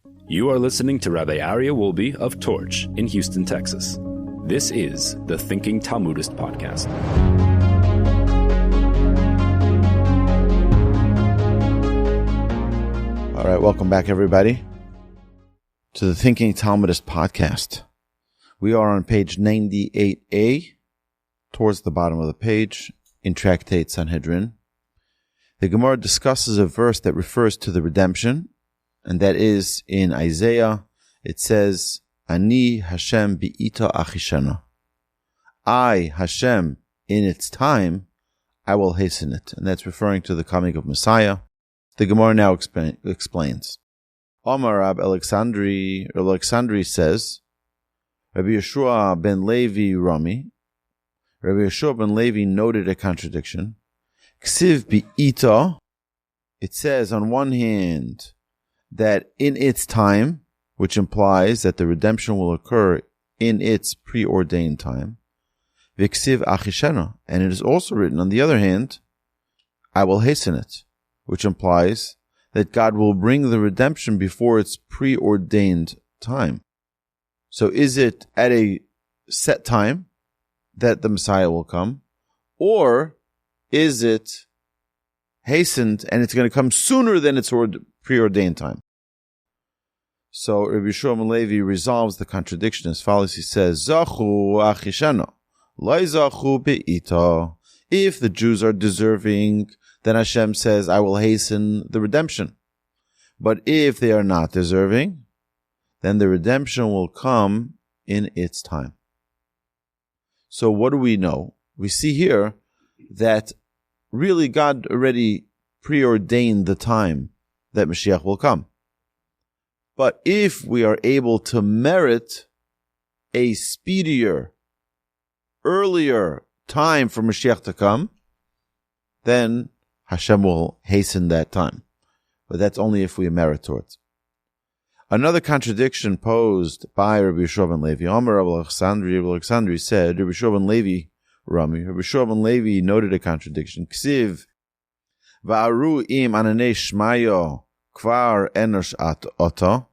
You are listening to Rabbi Aryeh Wolbe of Torch in Houston, Texas. This is the Thinking Talmudist podcast. All right, welcome back, everybody, to the Thinking Talmudist podcast. We are on page 98a, towards the bottom of the page, in Tractate Sanhedrin. The Gemara discusses a verse that refers to the redemption, and that is in Isaiah. It says, Ani Hashem bi'ita achishana. I, Hashem, in its time, I will hasten it. And that's referring to the coming of Messiah. The Gemara now explains. Omar Rab Alexandri says, Rabbi Yehoshua ben Levi Rami. Rabbi Yehoshua ben Levi noted a contradiction. Ksiv bi'ita. It says on one hand that in its time, which implies that the redemption will occur in its preordained time. Viksiv achishena. And it is also written on the other hand, I will hasten it, which implies that God will bring the redemption before its preordained time. So is it at a set time that the Messiah will come, or is it hastened and it's going to come sooner than its preordained time? So Rabbi Yehoshua ben Levi resolves the contradiction as follows. He says, Zachu achishana, lo zachu be'ita. If the Jews are deserving, then Hashem says, I will hasten the redemption. But if they are not deserving, then the redemption will come in its time. So what do we know? We see here that really God already preordained the time that Mashiach will come. But if we are able to merit a speedier, earlier time for Mashiach to come, then Hashem will hasten that time. But that's only if we merit towards. Another contradiction posed by Rabbi Yehoshua ben Levi. Amar Rabbi Alexandri said, Rabbi Yehoshua ben Levi, Rabbi Yehoshua ben Levi noted a contradiction. Ksiv, va'aru im ananei shmayo kvar enosh ata.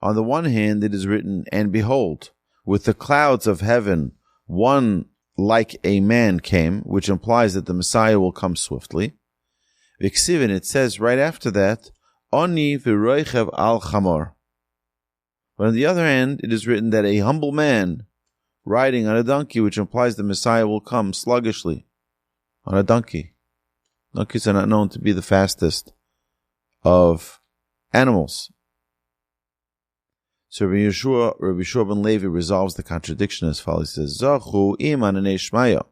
On the one hand, it is written, and behold, with the clouds of heaven, one like a man came, which implies that the Messiah will come swiftly. V'ksiv, and it says right after that, Oni v'roichev al chamor. But on the other hand, it is written that a humble man riding on a donkey, which implies the Messiah will come sluggishly on a donkey. Donkeys are not known to be the fastest of animals. So Rabbi Yehoshua ben Levi resolves the contradiction as follows. He says, Zachu im ananei shmaya.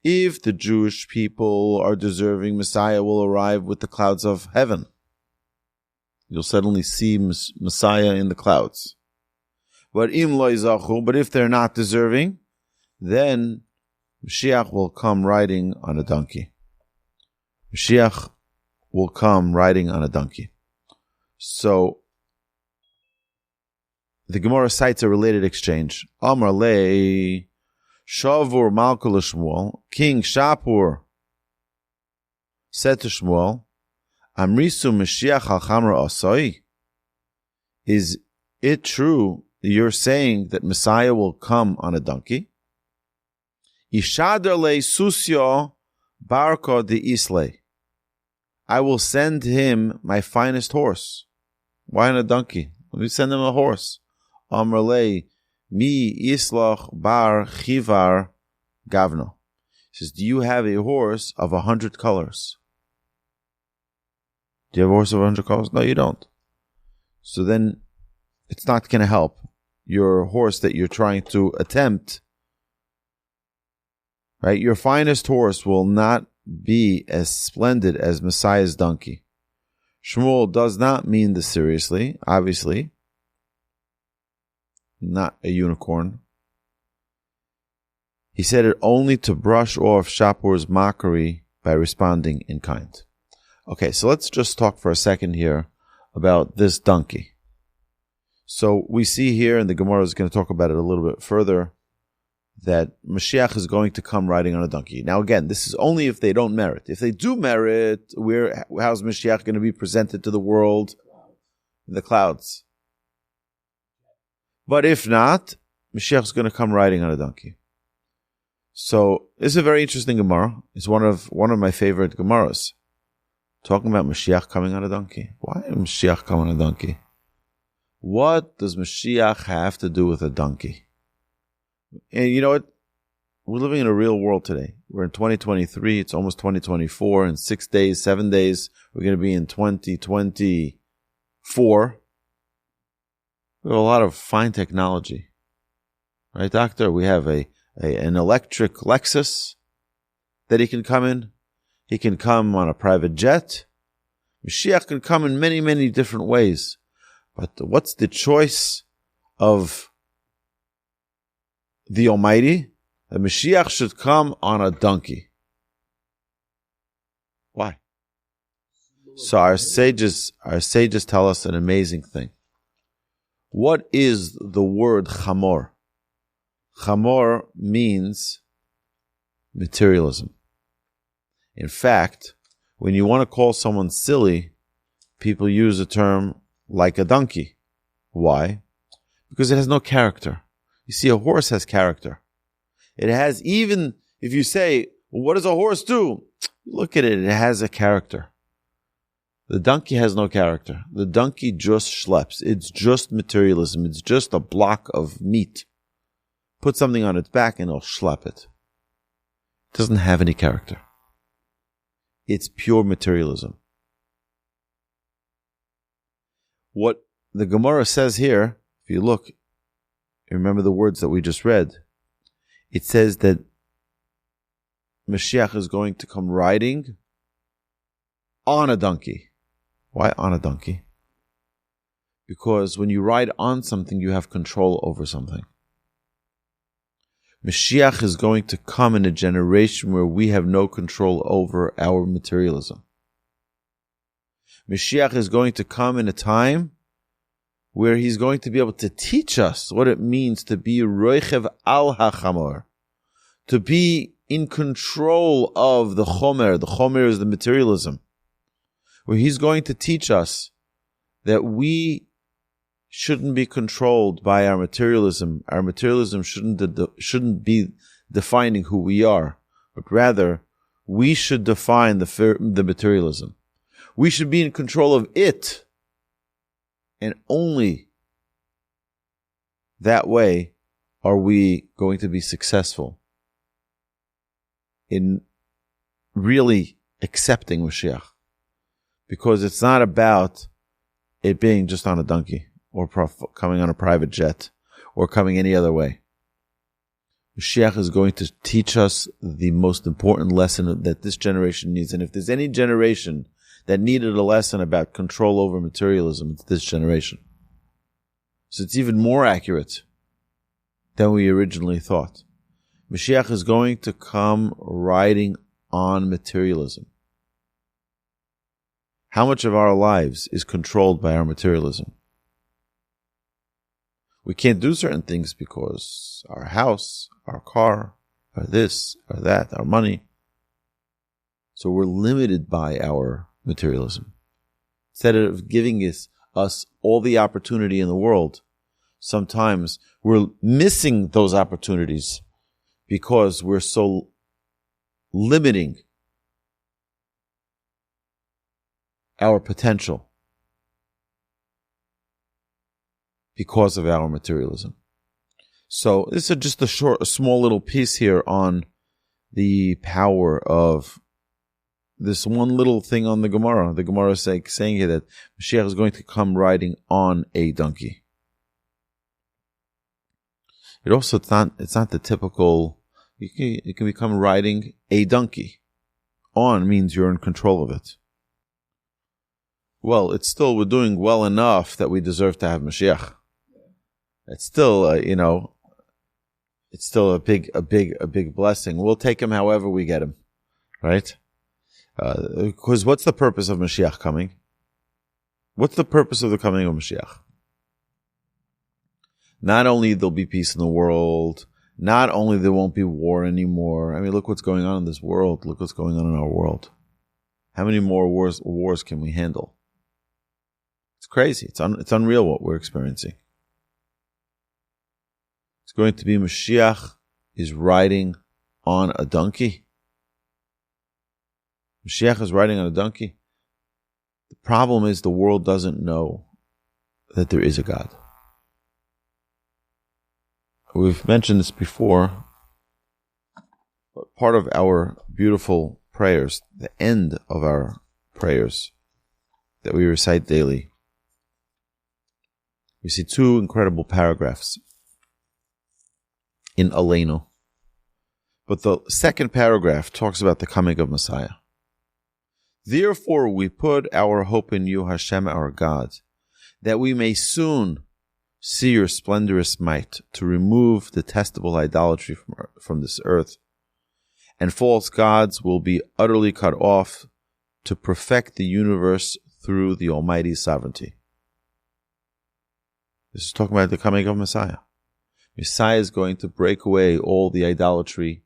If the Jewish people are deserving, Messiah will arrive with the clouds of heaven. You'll suddenly see Messiah in the clouds. But im lo zachu, but if they're not deserving, then Mashiach will come riding on a donkey. Mashiach will come riding on a donkey. So, the Gemara cites a related exchange. Amar le Shavur Malkul Shmuel, King Shapur said to Shmuel, Amrisu Mashiach al Chamra Asai. Is it true that you're saying that Messiah will come on a donkey? Ishadar le Susyo Barko de Isle. I will send him my finest horse. Why on a donkey? Let me send him a horse. Amrle mi islach bar chivar gavno. He says, do you have a horse of 100 colors? Do you have a horse of 100 colors? No, you don't. So then it's not going to help your horse that you're trying to attempt. Right? Your finest horse will not be as splendid as Messiah's donkey. Shmuel does not mean this seriously, obviously. Not a unicorn. He said it only to brush off Shapur's mockery by responding in kind. Okay, so let's just talk for a second here about this donkey. So we see here, and the Gemara is going to talk about it a little bit further, that Mashiach is going to come riding on a donkey. Now again, this is only if they don't merit. If they do merit, how's Mashiach going to be presented to the world? in the clouds. But if not, Mashiach is going to come riding on a donkey. So this is a very interesting Gemara. It's one of my favorite Gemaras. Talking about Mashiach coming on a donkey. Why is Mashiach coming on a donkey? What does Mashiach have to do with a donkey? And you know what? We're living in a real world today. We're in 2023. It's almost 2024. In 7 days, we're going to be in 2024. We have a lot of fine technology. Right, doctor? We have an electric Lexus that he can come in. He can come on a private jet. Mashiach can come in many, many different ways. But what's the choice of the Almighty? The Mashiach should come on a donkey. Why? So our sages tell us an amazing thing. What is the word chamor? Chamor means materialism. In fact, when you want to call someone silly, people use a term like a donkey. Why? Because it has no character. You see, a horse has character. It has, even if you say, well, what does a horse do? Look at it, it has a character. The donkey has no character. The donkey just schleps. It's just materialism. It's just a block of meat. Put something on its back and it'll schlep it. It doesn't have any character. It's pure materialism. What the Gemara says here, if you look, you remember the words that we just read, it says that Mashiach is going to come riding on a donkey. Why on a donkey? Because when you ride on something, you have control over something. Mashiach is going to come in a generation where we have no control over our materialism. Mashiach is going to come in a time where he's going to be able to teach us what it means to be roichev al hachamor, to be in control of the chomer. The chomer is the materialism, where he's going to teach us that we shouldn't be controlled by our materialism. Our materialism shouldn't be defining who we are, but rather we should define the materialism. We should be in control of it, and only that way are we going to be successful in really accepting Mashiach. Because it's not about it being just on a donkey, or coming on a private jet, or coming any other way. Mashiach is going to teach us the most important lesson that this generation needs. And if there's any generation that needed a lesson about control over materialism, it's this generation. So it's even more accurate than we originally thought. Mashiach is going to come riding on materialism. How much of our lives is controlled by our materialism? We can't do certain things because our house, our car, or this, or that, our money. So we're limited by our materialism. Instead of giving us all the opportunity in the world, sometimes we're missing those opportunities because we're so limiting our potential because of our materialism. So this is just a small little piece here on the power of this one little thing on the Gemara. The Gemara is saying here that Mashiach is going to come riding on a donkey. It also, it's not the typical, you can become riding a donkey. On means you're in control of it. Well, we're doing well enough that we deserve to have Mashiach. It's still, it's still a big blessing. We'll take him however we get him, right? Because what's the purpose of Mashiach coming? What's the purpose of the coming of Mashiach? Not only there'll be peace in the world, not only there won't be war anymore. I mean, look what's going on in this world. Look what's going on in our world. How many more wars can we handle? It's crazy. It's unreal what we're experiencing. It's going to be Mashiach is riding on a donkey. Mashiach is riding on a donkey. The problem is the world doesn't know that there is a God. We've mentioned this before, but part of our beautiful prayers, the end of our prayers that we recite daily, we see two incredible paragraphs in Aleinu. But the second paragraph talks about the coming of Messiah. Therefore we put our hope in you, Hashem, our God, that we may soon see your splendorous might to remove detestable idolatry from this earth, and false gods will be utterly cut off to perfect the universe through the Almighty's sovereignty. This is talking about the coming of Messiah. Messiah is going to break away all the idolatry,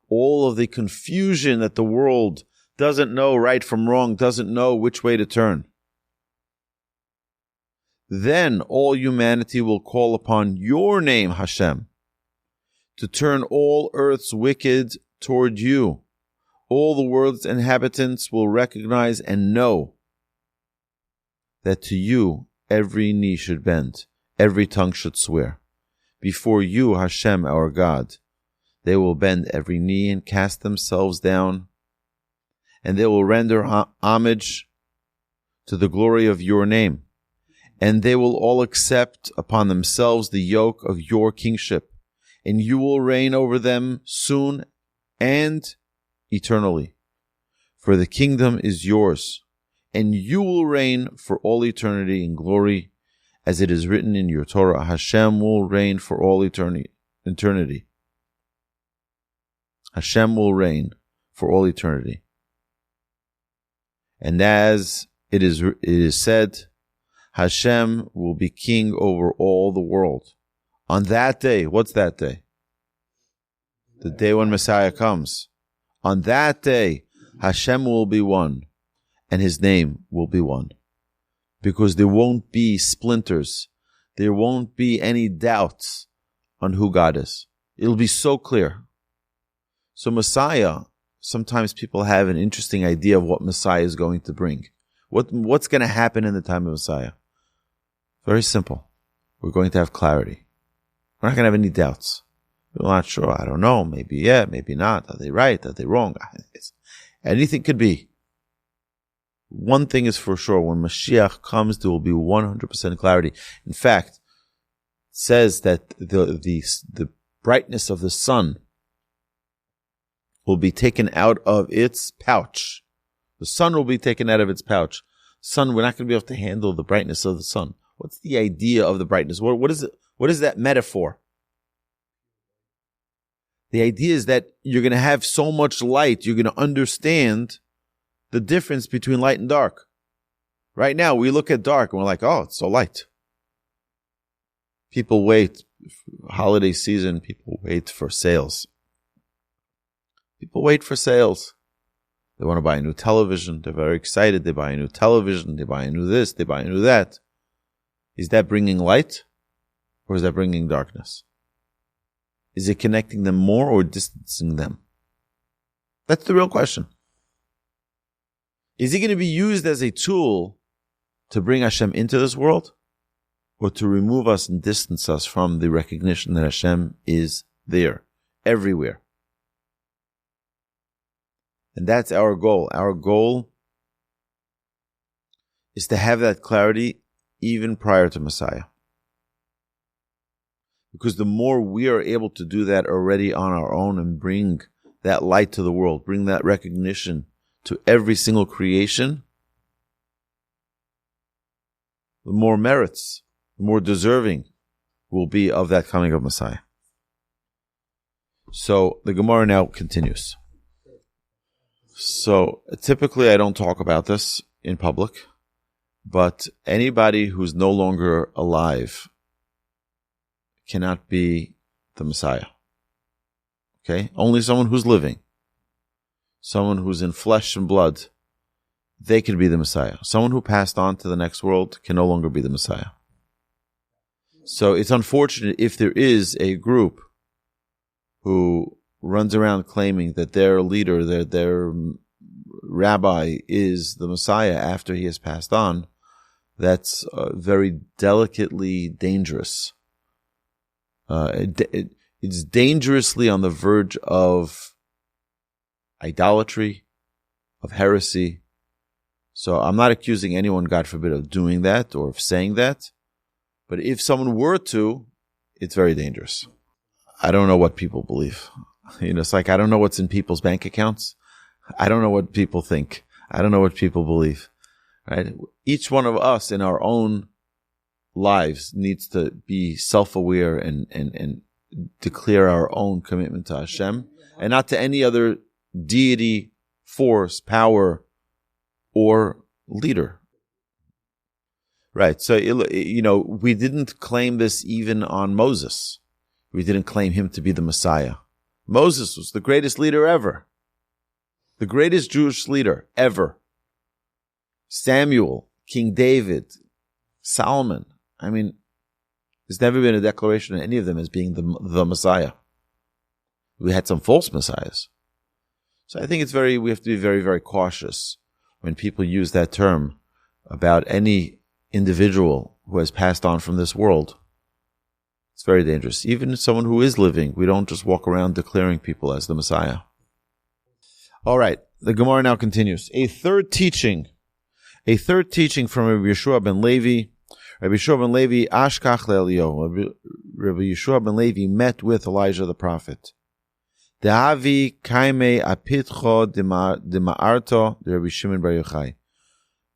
all of the confusion that the world doesn't know right from wrong, doesn't know which way to turn. Then all humanity will call upon your name, Hashem, to turn all earth's wicked toward you. All the world's inhabitants will recognize and know that to you every knee should bend, every tongue should swear. Before you, Hashem, our God, they will bend every knee and cast themselves down, and they will render homage to the glory of your name. And they will all accept upon themselves the yoke of your kingship, and you will reign over them soon and eternally. For the kingdom is yours, and you will reign for all eternity in glory, as it is written in your Torah, Hashem will reign for all eternity. Hashem will reign for all eternity. And as it is said, Hashem will be king over all the world. On that day, what's that day? The day when Messiah comes. On that day, Hashem will be one, and his name will be one. Because there won't be splinters. There won't be any doubts on who God is. It'll be so clear. So Messiah, sometimes people have an interesting idea of what Messiah is going to bring. What's going to happen in the time of Messiah? Very simple. We're going to have clarity. We're not going to have any doubts. We're not sure. I don't know. Maybe yeah, maybe not. Are they right? Are they wrong? Anything could be. One thing is for sure. When Mashiach comes, there will be 100% clarity. In fact, it says that the brightness of the sun will be taken out of its pouch. The sun will be taken out of its pouch. Sun, we're not going to be able to handle the brightness of the sun. What's the idea of the brightness? What is it? What is that metaphor? The idea is that you're going to have so much light, you're going to understand the difference between light and dark. Right now, we look at dark and we're like, oh, it's so light. People wait, holiday season, people wait for sales. People wait for sales. They want to buy a new television. They're very excited. They buy a new television. They buy a new this. They buy a new that. Is that bringing light or is that bringing darkness? Is it connecting them more or distancing them? That's the real question. Is it going to be used as a tool to bring Hashem into this world or to remove us and distance us from the recognition that Hashem is there, everywhere? And that's our goal. Our goal is to have that clarity even prior to Messiah. Because the more we are able to do that already on our own and bring that light to the world, bring that recognition to every single creation, the more merits, the more deserving will be of that coming of Messiah. So the Gemara now continues. So typically I don't talk about this in public, but anybody who's no longer alive cannot be the Messiah. Okay? Only someone who's living, someone who's in flesh and blood, they could be the Messiah. Someone who passed on to the next world can no longer be the Messiah. So it's unfortunate if there is a group who runs around claiming that their leader, their rabbi is the Messiah after he has passed on. That's very delicately dangerous. It's dangerously on the verge of idolatry, of heresy. So I'm not accusing anyone, God forbid, of doing that or of saying that. But if someone were to, it's very dangerous. I don't know what people believe. It's like I don't know what's in people's bank accounts. I don't know what people think. I don't know what people believe. Right? Each one of us in our own lives needs to be self-aware and declare our own commitment to Hashem and not to any other deity, force, power, or leader. Right. So, we didn't claim this even on Moses. We didn't claim him to be the Messiah. Moses was the greatest leader ever. The greatest Jewish leader ever. Samuel, King David, Solomon. There's never been a declaration of any of them as being the Messiah. We had some false messiahs. So I think we have to be very, very cautious when people use that term about any individual who has passed on from this world. It's very dangerous. Even someone who is living, we don't just walk around declaring people as the Messiah. All right, the Gemara now continues. A third teaching from Rabbi Yehoshua ben Levi. Rabbi Yehoshua ben Levi, Ashkach le'Eliyahu. Rabbi Yehoshua ben Levi met with Elijah the prophet. Dehavi kaime apitcho dema'arto de Rabbi Shimon bar Yochai.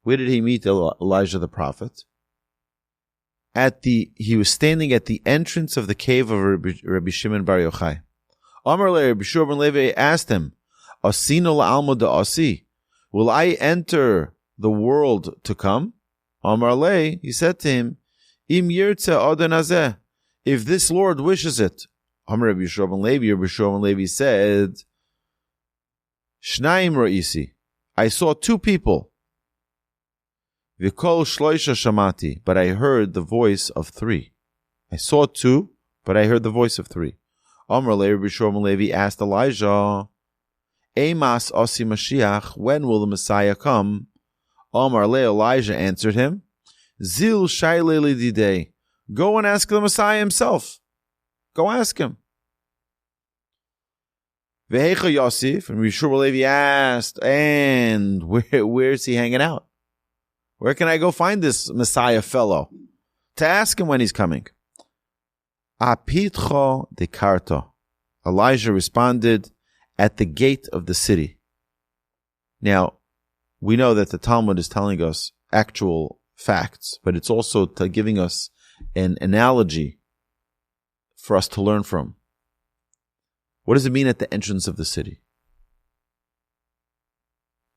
Where did he meet Elijah the prophet? He was standing at the entrance of the cave of Rabbi Shimon bar Yochai. Amar le Rabbi Yehoshua ben Levi asked him, Asino la'almo da'asi, will I enter the world to come? Amar le, he said to him, Im yirtze adon hazeh, if this Lord wishes it. Amar Rabbi Yehoshua ben Levi, Rabbi Yehoshua ben Levi said, Shnaim ra'isi, I saw two people. V'kol shloisha shamati, but I heard the voice of three. I saw two, but I heard the voice of three. Amar le, Rabbi Yehoshua ben Levi asked Elijah, Emas osi Mashiach, when will the Messiah come? Amar le, Elijah answered him, Zil shayle lididei, go and ask the Messiah himself. Go ask him. Vehecha Yosef, and Rabbi Yehoshua ben Levi asked, and where is he hanging out? Where can I go find this Messiah fellow to ask him when he's coming? Apitcho dekarto. Elijah responded, at the gate of the city. Now, we know that the Talmud is telling us actual facts, but it's also giving us an analogy for us to learn from. What does it mean at the entrance of the city?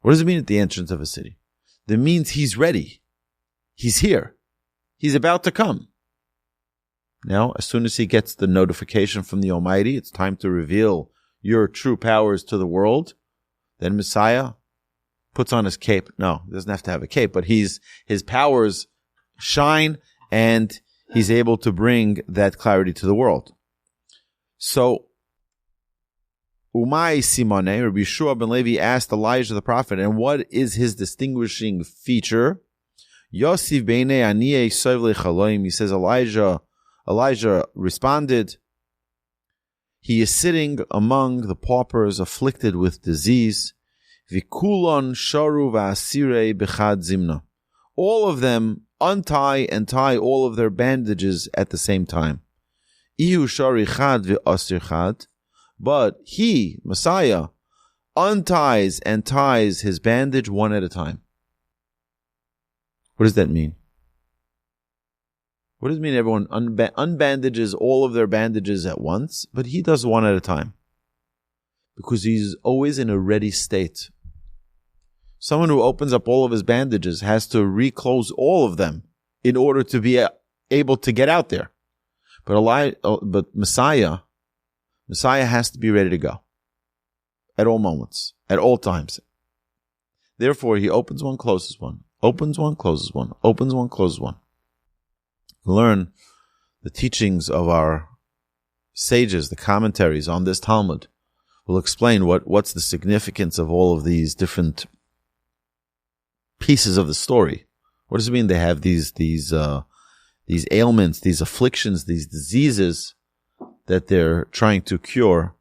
What does it mean at the entrance of a city? That means he's ready. He's here. He's about to come. Now, as soon as he gets the notification from the Almighty, it's time to reveal your true powers to the world. Then Messiah puts on his cape. No, he doesn't have to have a cape, but his powers shine and he's able to bring that clarity to the world. So, Umay Simone, Rabbi Yehoshua ben Levi asked Elijah the prophet, and what is his distinguishing feature? Yosif beinei aniyei sovlei chaloim. He says, Elijah responded, he is sitting among the paupers afflicted with disease. Vikulon sharu va'asirei bechad zimna. All of them untie and tie all of their bandages at the same time. Ihu shari chad ve'asir chad. But he, Messiah, unties and ties his bandage one at a time. What does that mean? What does it mean everyone unbandages all of their bandages at once, but he does one at a time? Because he's always in a ready state. Someone who opens up all of his bandages has to reclose all of them in order to be able to get out there. But Messiah has to be ready to go at all moments, at all times. Therefore, he opens one, closes one. Opens one, closes one. Opens one, closes one. Learn the teachings of our sages, the commentaries on this Talmud. Will explain what's the significance of all of these different pieces of the story. What does it mean they have these ailments, these afflictions, these diseases that they're trying to cure?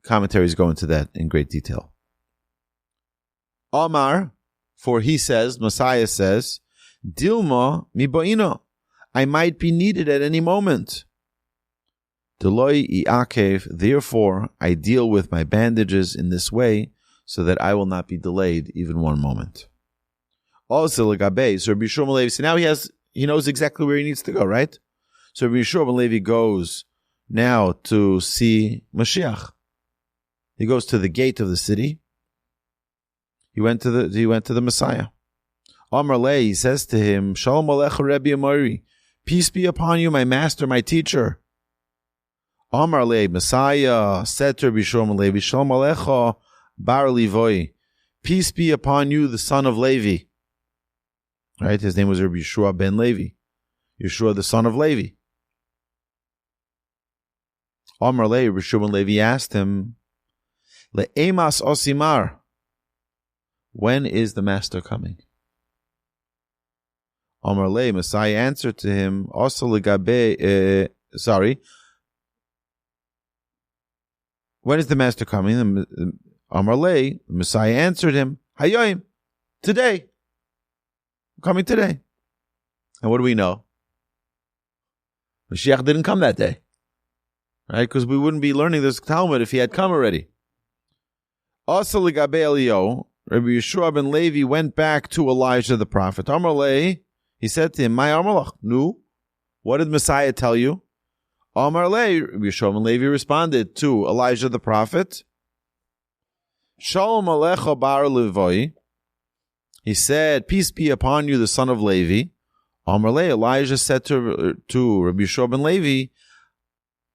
Commentaries go into that in great detail. Omar, for he says, Messiah says, Dilma miboino, I might be needed at any moment. Deloi iakev, therefore I deal with my bandages in this way so that I will not be delayed even one moment. Also, legabe, so Rabbi Yehoshua ben Levi, so now he knows exactly where he needs to go, right? So Rabbi Yehoshua ben Levi goes now to see Mashiach. He goes to the gate of the city. He went to the Messiah. Amar le, he says to him, Shalom alecha Rebbe Amori, peace be upon you, my master, my teacher. Amar le, Messiah said to Rabbi Yehoshua ben Levi, Shalom alecha bar Levi, peace be upon you, the son of Levi. Right, his name was Rabbi Yehoshua ben Levi. Yehoshua, the son of Levi. Amar le, Rabbi Yehoshua ben Levi asked him, Le'emas osimar, when is the master coming? Amar le, Messiah answered to him, also legabe, when is the master coming? Amar le, Messiah answered him, Hayoim, today. Coming today. And what do we know? Mashiach didn't come that day. Right? Because we wouldn't be learning this Talmud if he had come already. Also, legabe Elio, Rabbi Yehoshua ben Levi went back to Elijah the prophet. Amar le, he said to him, My Amalach, nu, what did Messiah tell you? Amar le, Rabbi Yehoshua ben Levi responded to Elijah the prophet, Shalom alecha bar Levi. He said, peace be upon you, the son of Levi. Amar le, Elijah said to Rabbi Yehoshua ben Levi,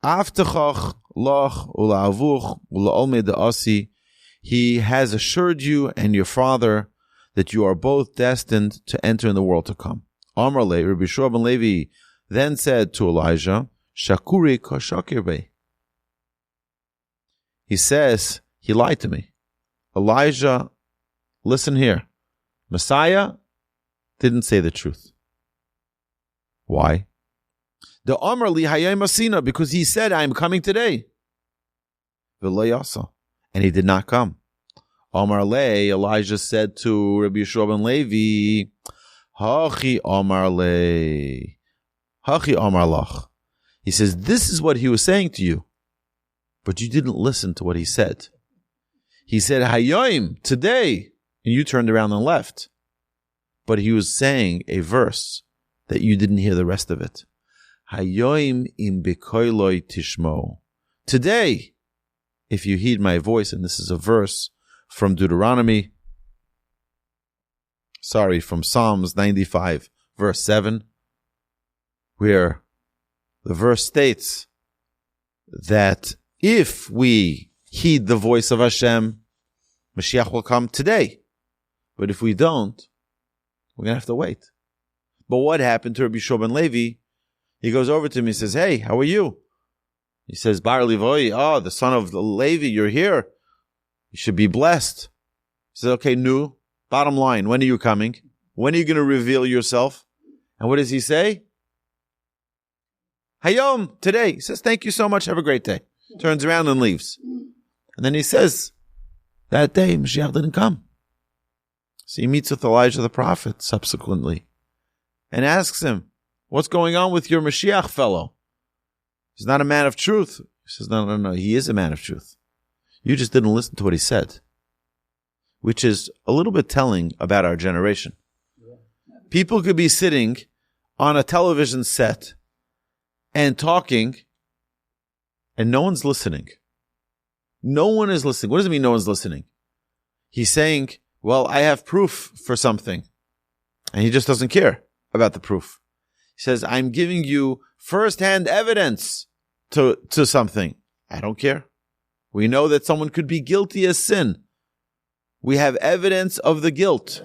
Avtachach lach ula'avuch ula'olmei da'asi. He has assured you and your father that you are both destined to enter in the world to come. Amar le, Rabbi Yehoshua ben Levi then said to Elijah, Shakuri kashakir bey. He says, he lied to me. Elijah, listen here. Messiah didn't say the truth. Why? The Amar li hayay masina, because he said, I am coming today. V'lo and he did not come. Amar le, Elijah said to Rabbi Yehoshua ben Levi, Hachi Amar le, Hachi Amar lach. He says, this is what he was saying to you, but you didn't listen to what he said. He said, Hayoim, today, and you turned around and left. But he was saying a verse that you didn't hear the rest of it. Hayoim im bekoiloi tishmo. Today, if you heed my voice, and this is a verse from from Psalms 95, verse 7, where the verse states that if we heed the voice of Hashem, Mashiach will come today. But if we don't, we're going to have to wait. But what happened to Rabbi Yehoshua ben Levi? He goes over to him, he says, hey, how are you? He says, Bar Levi, the son of Levi, you're here. You should be blessed. He says, okay, nu, bottom line, when are you coming? When are you going to reveal yourself? And what does he say? Hayom, today. He says, thank you so much, have a great day. Turns around and leaves. And then he says, that day, Mashiach didn't come. So he meets with Elijah the prophet subsequently and asks him, what's going on with your Mashiach fellow? He's not a man of truth. He says, no, he is a man of truth. You just didn't listen to what he said, which is a little bit telling about our generation. People could be sitting on a television set and talking, and no one's listening. No one is listening. What does it mean no one's listening? He's saying, well, I have proof for something. And he just doesn't care about the proof. He says, I'm giving you first-hand evidence to something. I don't care. We know that someone could be guilty as sin. We have evidence of the guilt.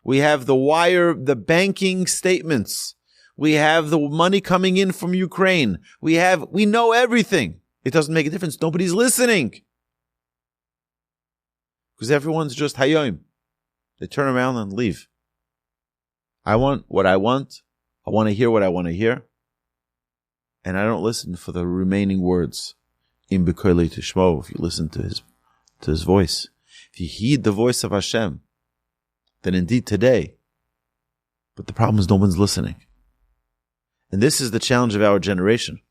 We have the banking statements. We have the money coming in from Ukraine. We know everything. It doesn't make a difference. Nobody's listening. Because everyone's just hayom. They turn around and leave. I want what I want. I want to hear what I want to hear. And I don't listen for the remaining words. Im b'koili tishmo, if you listen to his voice. If you heed the voice of Hashem, then indeed today. But the problem is no one's listening. And this is the challenge of our generation.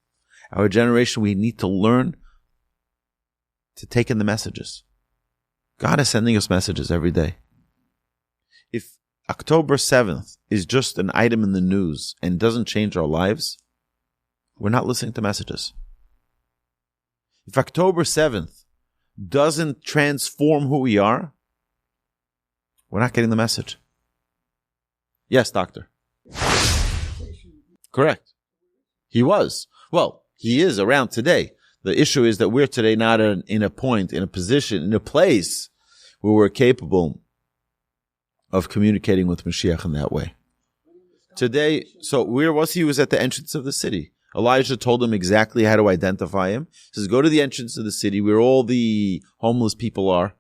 Our generation, we need to learn to take in the messages. God is sending us messages every day. If October 7th is just an item in the news and doesn't change our lives, we're not listening to messages. If October 7th doesn't transform who we are, we're not getting the message. Yes, doctor. Correct. He was. Well, he is around today. The issue is that we're today not in a point, in a position, in a place where we're capable of communicating with Mashiach in that way. Today, so where was he? He was at the entrance of the city. Elijah told him exactly how to identify him. He says, go to the entrance of the city where all the homeless people are.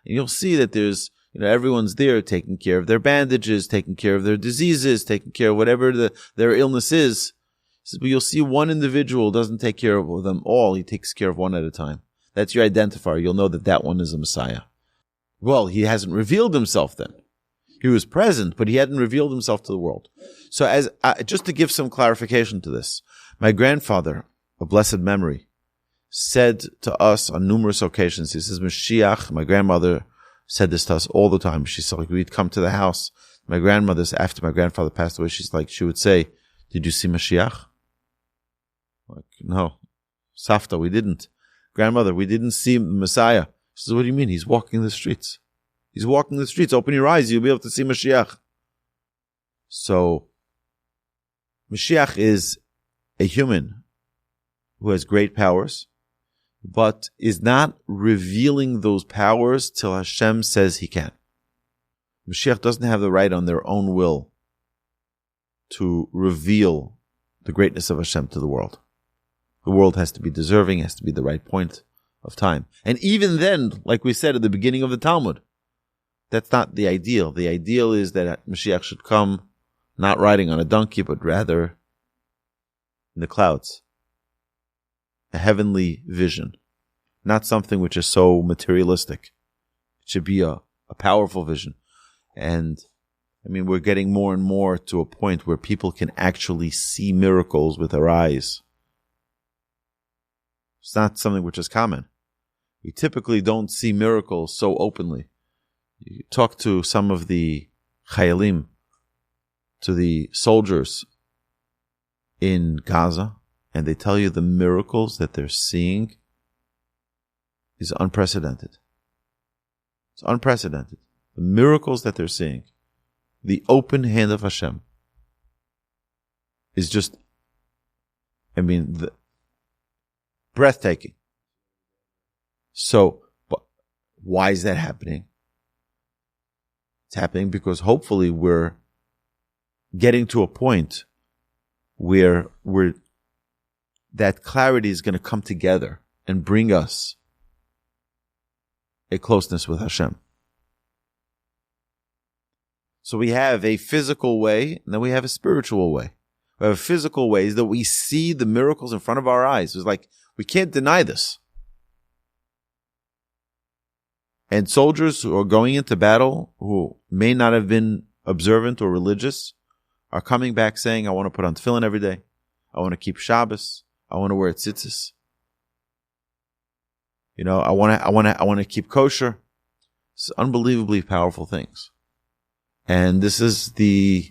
And you'll see that there's, everyone's there taking care of their bandages, taking care of their diseases, taking care of whatever their illness is. He says, but you'll see one individual doesn't take care of them all. He takes care of one at a time. That's your identifier. You'll know that one is a Messiah. Well, he hasn't revealed himself then. He was present, but he hadn't revealed himself to the world. So just to give some clarification to this, my grandfather, of blessed memory, said to us on numerous occasions, he says, Mashiach, my grandmother said this to us all the time. She said, we'd come to the house. My grandmother's, after my grandfather passed away, she would say, did you see Mashiach? Like, no. Safta, we didn't. Grandmother, we didn't see the Messiah. She says, what do you mean? He's walking the streets. He's walking the streets. Open your eyes. You'll be able to see Mashiach. So, Mashiach is a human who has great powers, but is not revealing those powers till Hashem says he can. Mashiach doesn't have the right on their own will to reveal the greatness of Hashem to the world. The world has to be deserving, has to be the right point of time. And even then, like we said at the beginning of the Talmud, that's not the ideal. The ideal is that Mashiach should come not riding on a donkey, but rather in the clouds. A heavenly vision. Not something which is so materialistic. It should be a powerful vision. And we're getting more and more to a point where people can actually see miracles with their eyes. It's not something which is common. We typically don't see miracles so openly. You talk to some of the chayalim, to the soldiers in Gaza, and they tell you the miracles that they're seeing is unprecedented. It's unprecedented. The miracles that they're seeing, the open hand of Hashem, is just, breathtaking. So, but why is that happening? It's happening because hopefully we're getting to a point where that clarity is going to come together and bring us a closeness with Hashem. So we have a physical way, and then we have a spiritual way. We have a physical way that we see the miracles in front of our eyes. It's like, we can't deny this. And soldiers who are going into battle, who may not have been observant or religious, are coming back saying, I want to put on tefillin every day. I want to keep Shabbos. I want to wear tzitzis. I want to keep kosher. It's unbelievably powerful things. And this is the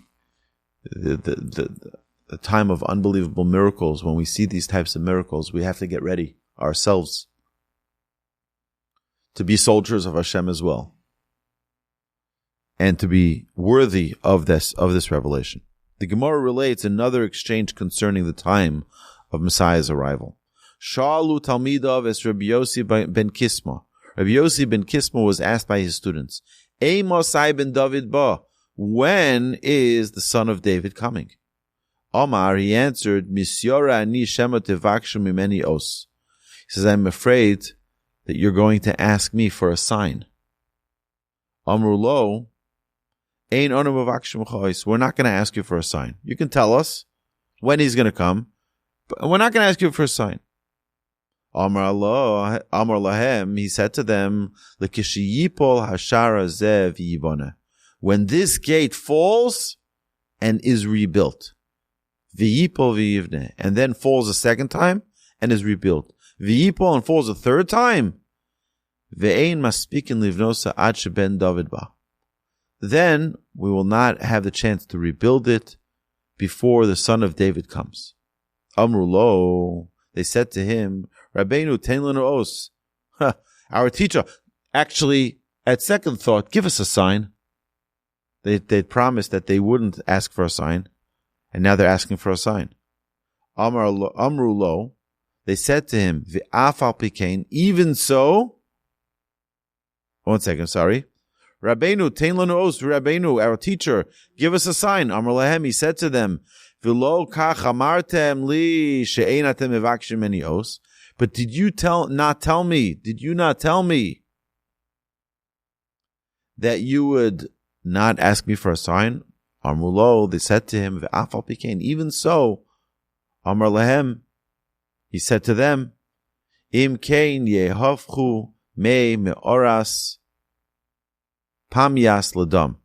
time of unbelievable miracles. When we see these types of miracles, we have to get ready ourselves to be soldiers of Hashem as well, and to be worthy of this revelation. The Gemara relates another exchange concerning the time of Messiah's arrival. Sha'alu Talmidav es Rabbi Yossi ben Kisma. Rabbi Yossi ben Kisma was asked by his students, Mosai ben David ba, when is the son of David coming? Omar, he answered, Misyora ani shema tevakshu mimeni os. He says, I'm afraid that you're going to ask me for a sign. Amru lo, ein onu mavakshu m'chois. We're not going to ask you for a sign. You can tell us when he's going to come, but we're not going to ask you for a sign. Amar lahem, he said to them, L'kishiyipol hashara zev yiboneh. When this gate falls and is rebuilt, v'yipol v'yivneh, and then falls a second time and is rebuilt, v'yipol and falls a third time, ve'ein maspikin livnosa ad sheben David ba. Then we will not have the chance to rebuild it before the son of David comes. Amru lo, they said to him, Rabbeinu ten lanu os. Our teacher, actually, at second thought, give us a sign. They'd promised that they wouldn't ask for a sign, and now they're asking for a sign. Amru lo, they said to him, V'af al pikein, even so. 1 second, sorry. Rabbeinu ten lanu os, Rabbeinu, our teacher, give us a sign. Amar lahem, he said to them, V'lo kach amartem li she'ein atem mevakshim meni os. But did you not tell me that you would not ask me for a sign? Amru lo, they said to him, V'af al pikein, even so. Amar lahem, he said to them, Im kein yehovchu me me'oras Pamias ladam.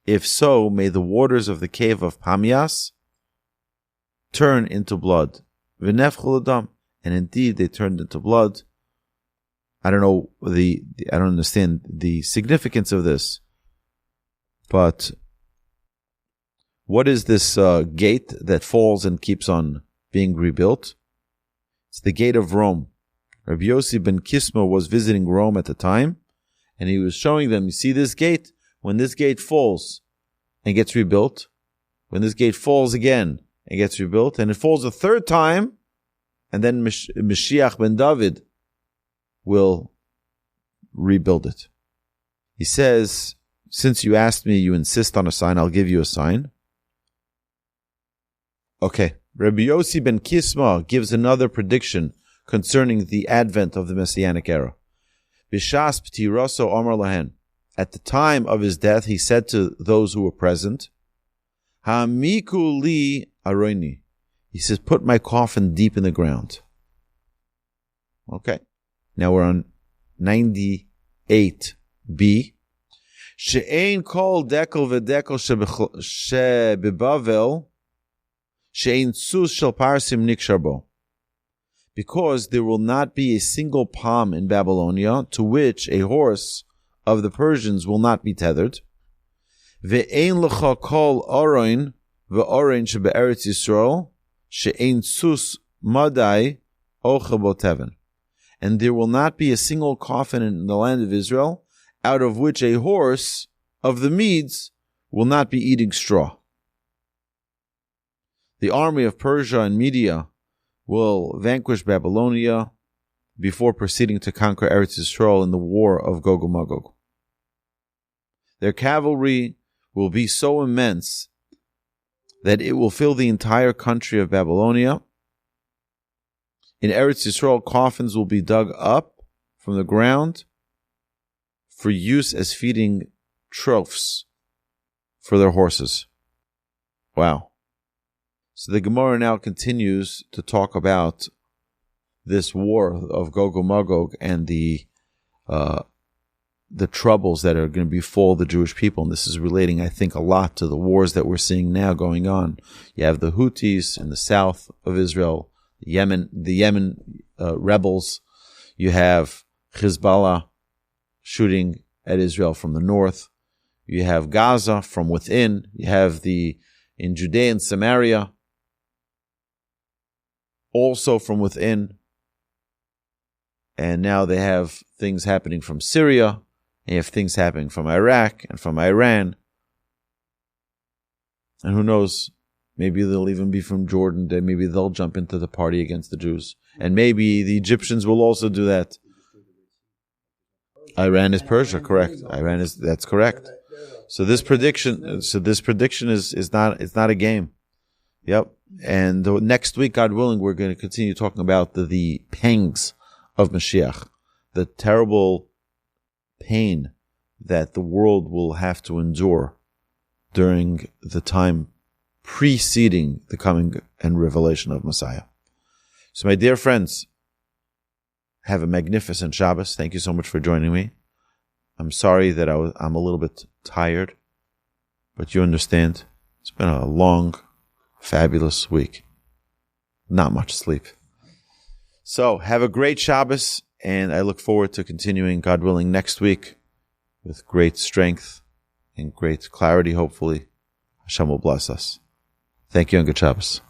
If so, may the waters of the cave of Pamias turn into blood. V'nefchu ladam. And indeed, they turned into blood. I don't know I don't understand the significance of this. But what is this gate that falls and keeps on being rebuilt? It's the gate of Rome. Rabbi Yossi ben Kisma was visiting Rome at the time, and he was showing them, you see this gate? When this gate falls and gets rebuilt, when this gate falls again and gets rebuilt, and it falls a third time, and then Mashiach ben David will rebuild it. He says, since you asked me, you insist on a sign, I'll give you a sign. Okay. Rabbi Yossi ben Kisma gives another prediction concerning the advent of the Messianic era. Bishas p'tiraso amar lahen. At the time of his death, he said to those who were present, Ha'miku li aroini. He says, put my coffin deep in the ground. Okay. Now we're on 98b. She'ein kol dekel v'dekel shebebavel she'ein sus shel parsim niksharbo. Because there will not be a single palm in Babylonia to which a horse of the Persians will not be tethered. Ve'ein lecha kol oroin ve'oroin shebe'eretz Yisrael she'ein sus madai ocha bo teven. And there will not be a single coffin in the land of Israel out of which a horse of the Medes will not be eating straw. The army of Persia and Media will vanquish Babylonia before proceeding to conquer Eretz Yisrael in the war of Gog and Magog. Their cavalry will be so immense that it will fill the entire country of Babylonia. In Eretz Yisrael, coffins will be dug up from the ground for use as feeding troughs for their horses. Wow. So the Gemara now continues to talk about this war of Gog and Magog and the troubles that are going to befall the Jewish people. And this is relating, I think, a lot to the wars that we're seeing now going on. You have the Houthis in the south of Israel, the Yemen rebels. You have Hezbollah shooting at Israel from the north. You have Gaza from within. You have in Judea and Samaria, also from within. And now they have things happening from Syria, and you have things happening from Iraq and from Iran. And who knows, maybe they'll even be from Jordan. Maybe they'll jump into the party against the Jews. And maybe the Egyptians will also do that. Iran is Persia, correct. That's correct. So this prediction is not a game. Yep. And next week, God willing, we're going to continue talking about the pangs of Mashiach, the terrible pain that the world will have to endure during the time preceding the coming and revelation of Messiah. So my dear friends, have a magnificent Shabbos. Thank you so much for joining me. I'm sorry that I'm a little bit tired, but you understand. It's been a long, fabulous week. Not much sleep. So have a great Shabbos, and I look forward to continuing, God willing, next week with great strength and great clarity, hopefully. Hashem will bless us. Thank you and good Shabbos.